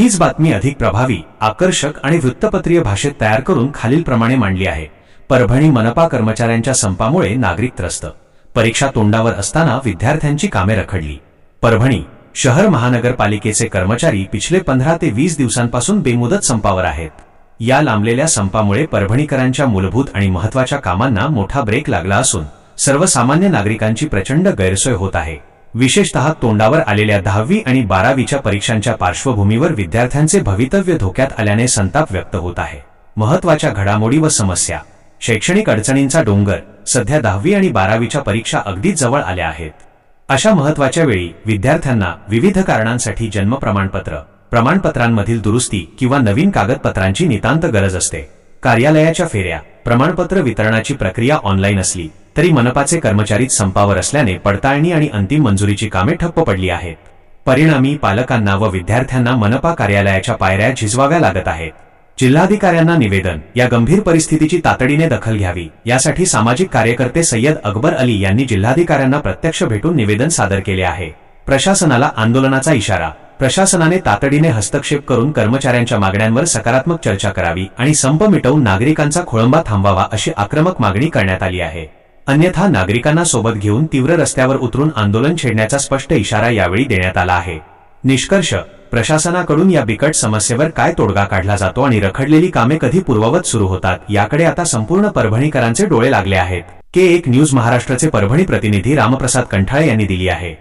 हीच बातमी अधिक प्रभावी, आकर्षक आणि वृत्तपत्रीय भाषेत तयार करून खालीलप्रमाणे मांडली आहे. परभणी मनपा कर्मचाऱ्यांच्या संपामुळे नागरिक त्रस्त. परीक्षा तोंडावर असताना विद्यार्थ्यांची कामे रखडली. परभणी शहर महानगरपालिकेचे कर्मचारी पिछले 15 ते 20 दिवसांपासून बेमुदत संपावर आहेत. या लांबलेल्या संपामुळे परभणीकरांच्या मूलभूत आणि महत्त्वाच्या कामांना मोठा ब्रेक लागला असून सर्वसामान्य नागरिकांची प्रचंड गैरसोय होत आहे. विशेषतः तोंडावर आलेल्या 10वी आणि 12वीच्या परीक्षांच्या पार्श्वभूमीवर विद्यार्थ्यांचे भवितव्य धोक्यात आल्याने संताप व्यक्त होत आहे. महत्त्वाच्या घडामोडी व समस्या. शैक्षणिक अडचणींचा डोंगर. सध्या 10वी आणि 12वीच्या परीक्षा अगदीच जवळ आल्या आहेत. अशा महत्त्वाच्या वेळी विद्यार्थ्यांना विविध कारणांसाठी जन्म प्रमाणपत्र, प्रमाणपत्रांमधील दुरुस्ती किंवा नवीन कागदपत्रांची नितांत गरज असते. कार्यालयाच्या फेऱ्या, प्रमाणपत्र वितरणाची प्रक्रिया ऑनलाईन असली तरी मनपाचे कर्मचारीच संपावर असल्याने पडताळणी आणि अंतिम मंजुरीची कामे ठप्प पडली आहेत. परिणामी पालकांना व विद्यार्थ्यांना मनपा कार्यालयाच्या पायऱ्या झिजवाव्या लागत आहेत. जिल्हाधिकाऱ्यांना निवेदन. या गंभीर परिस्थितीची तातडीने दखल घ्यावी यासाठी सामाजिक कार्यकर्ते सय्यद अकबर अली यांनी जिल्हाधिकाऱ्यांना प्रत्यक्ष भेटून निवेदन सादर केले आहे. प्रशासनाला आंदोलनाचा इशारा. प्रशासनाने तातडीने हस्तक्षेप करून कर्मचाऱ्यांच्या मागण्यांवर सकारात्मक चर्चा करावी आणि संप मिटवून नागरिकांचा खोळंबा थांबवावा अशी आक्रमक मागणी करण्यात आली आहे. अन्यथा नागरिकांना सोबत घेऊन तीव्र रस्त्यावर उतरून आंदोलन छेडण्याचा स्पष्ट इशारा यावेळी देण्यात आला आहे. निष्कर्ष. प्रशासनाकडून या बिकट समस्येवर काय तोडगा काढला जातो आणि रखडलेली कामे कधी पूर्ववत सुरू होतात याकडे आता संपूर्ण परभणीकरांचे डोळे लागले आहेत. K1 न्यूज महाराष्ट्राचे परभणी प्रतिनिधी रामप्रसाद कंठाळे यांनी दिली आहे.